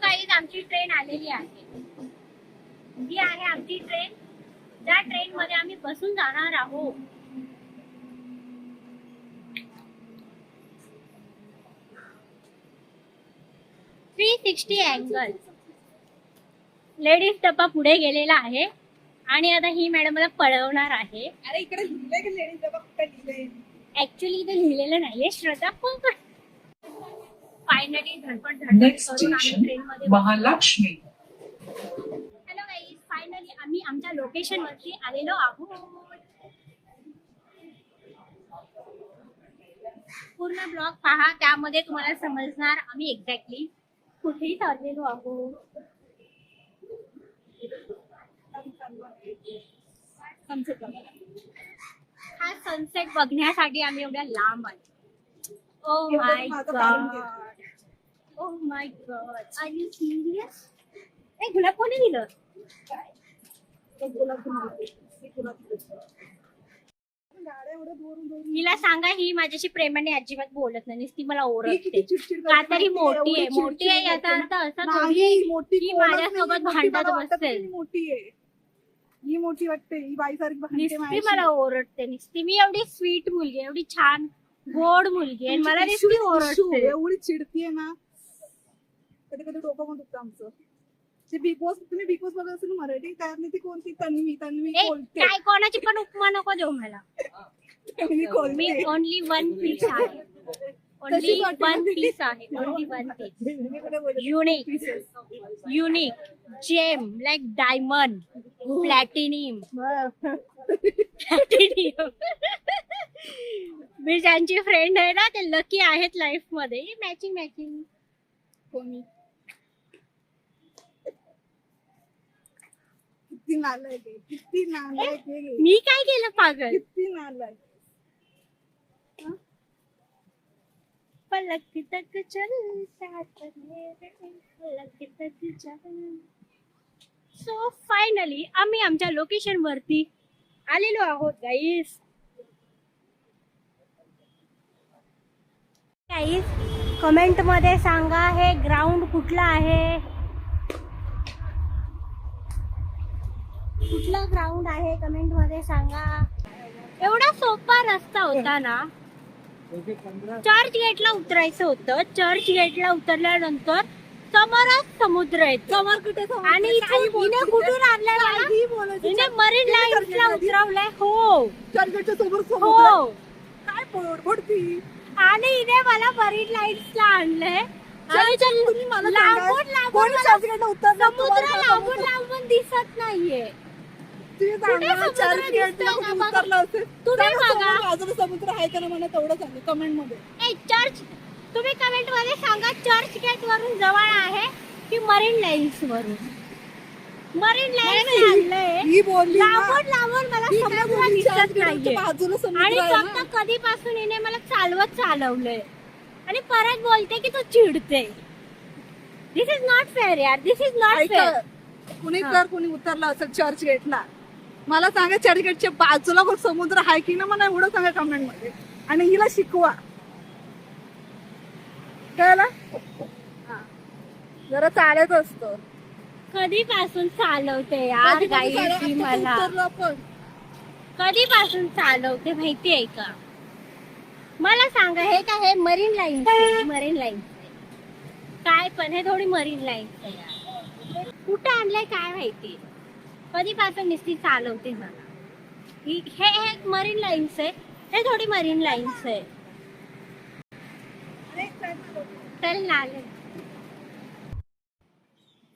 काही आमची ट्रेन आलेली आहे. ही आहे आमची ट्रेन. ज्या ट्रेन मध्ये आम्ही बसून जाणार आहोत. .360 अँगल. लेडीज डब्बा पुढे गेलेला आहे आणि आता ही मॅडम मला पळवणार आहे. अरे इकडे लिहिलंय की लेडीज डबा कुठे लिहिलंय? ऍक्च्युली इथे लिहिलेलं नाहीये श्रद्धा, पण फायनली धडपड नेक्स्ट करून आम्ही स्टेशन ट्रेन मध्ये. महालक्ष्मी. हॅलो गाईज, फायनली आम्ही आमच्या लोकेशन वरती आलेलो आहोत. पूर्ण ब्लॉग पहा, त्यामध्ये तुम्हाला समजणार आम्ही एक्झॅक्टली कुठेही चाललेलो आहोत. हा सनसेट बघण्यासाठी आम्ही एवढ्या लांब आलो. Oh my God, oh my God, are you serious? ए गुलाब कोणी दिलं? हिला सांगा, ही माझ्याशी प्रेमाने अजिबात बोलत नाही, ती मला ओरडते. का तरी मोठी आहे याचा अर्थ असा थोडी की माझ्यासोबत भांडत बसेल. मोठी आहे ही, मोठी वाटते ही, बाईसारखी भांडते नुसती माझ्याशी. मला ओरडते. नुसती मी एवढी स्वीट मुलगी, एवढी छान गोड मुलगी आहे, मला नुसती ओरडते. एवढी चिडतीये ना, कधी कधी डोकं पण दुखतं आमचं. ते बिग बॉस, तुम्ही बिग बॉस बघत असेल मराठी, त्यातली ती कोणती तन्वी ए, कोलते. काय कोणाची पण उपमा नको देऊ मला. तन्वी मी कोलते. ओनली वन पीस आहे. ओनली वन पीस आहे. Only one piece. Unique gem like diamond, platinum. मी ज्यांची फ्रेंड आहे ना, ते लकी आहेत लाईफ मध्ये. मॅचिंग कोणी किती नालायक आहे, किती नालायक आहे, मी काय केलं पागल? किती नालायक. पलक तक चल साथ मेरे, पलक तक चल. सो फायनली आम्ही आमच्या लोकेशन वरती आलेलो आहोत गाईस. कमेंट मध्ये सांगा हे ग्राउंड कुठलं आहे, कुठला ग्राउंड आहे, कमेंट मध्ये सांगा. एवढा सोपा रस्ता होता ना. चर्च गेटला उतरायचं होतं. चर्च गेटला उतरल्यानंतर समोरच समुद्र आहे. समोर कुठे? आणि इथे कुठून आणलंय मला? हिने मरीन लाईन्सला उतरवलंय. हो, चर्चगेटच्या समोर हो. काय पडती. आणि हिने मला मरीन लाईन्सला आणलंय. आणि तुम्ही मला लांबून लांबून मला चर्चगेटला उतरलं, समुद्र लांबून लांबून दिसत नाहीये. समुद्र आहे का ना मला तेवढं सांगा कमेंट मध्ये. चर्च, तुम्ही कमेंट मध्ये सांगा चर्च गेट वरून जवळ आहे की मरीन लाईन्स वरून. मरीन लाईन्स आणलंय. ही बोलली लांबून मला समुद्र दिसत नाहीये. बाजूला आणि समुद्र आहे फक्त ना. कधीपासून हिने मला चालवलंय आणि परत बोलते की तू चिडते. दिस इज नॉट फेअर यार, दिस इज नॉट फेअर. कुणी जर कोणी उतरला असेल चर्च गेटला, मला सांगा चर्च गेटच्या बाजूला समुद्र आहे की ना, मला एवढं सांगा कमेंट मध्ये. आणि हिला शिकवा, कळलं? जरा चालत असतं. कधीपासून चालवते यार गाईची मला, कधीपासून चालवते माहितीये का? मला सांगा हे काय? हे मरीन लाईन्स, मरीन लाईन्स काय पण, हे थोडी मरीन लाईन्स आहे यार. कुठं आणलंय काय माहिती, कधीपासून नुसती चालवते मला. हे मरीन लाईन्स आहे, हे थोडी मरीन लाईन्स आहे. चल ना.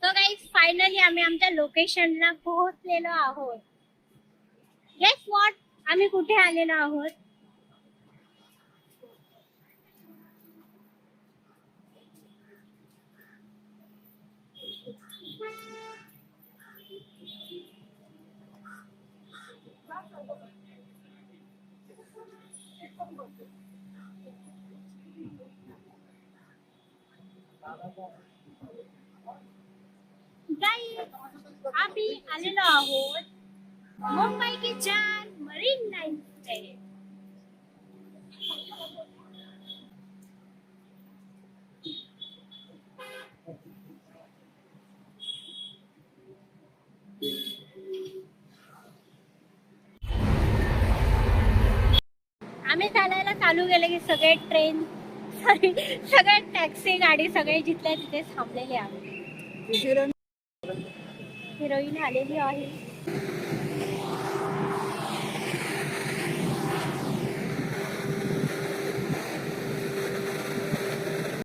तो गाईज फायनली आम्ही आमच्या लोकेशनला पोहोचलेलो आहोत. गेस व्हॉट, आम्ही कुठे आलेलो आहोत? आम्ही आलेलो आहोत मुंबई की जान मरीन लाईन पे. आम्ही चालायला चालू केलं की सगळे ट्रेन सगळे टॅक्सी गाडी सगळे जिथल्या तिथे थांबलेले आहे. हिरोईन आलेली आहे.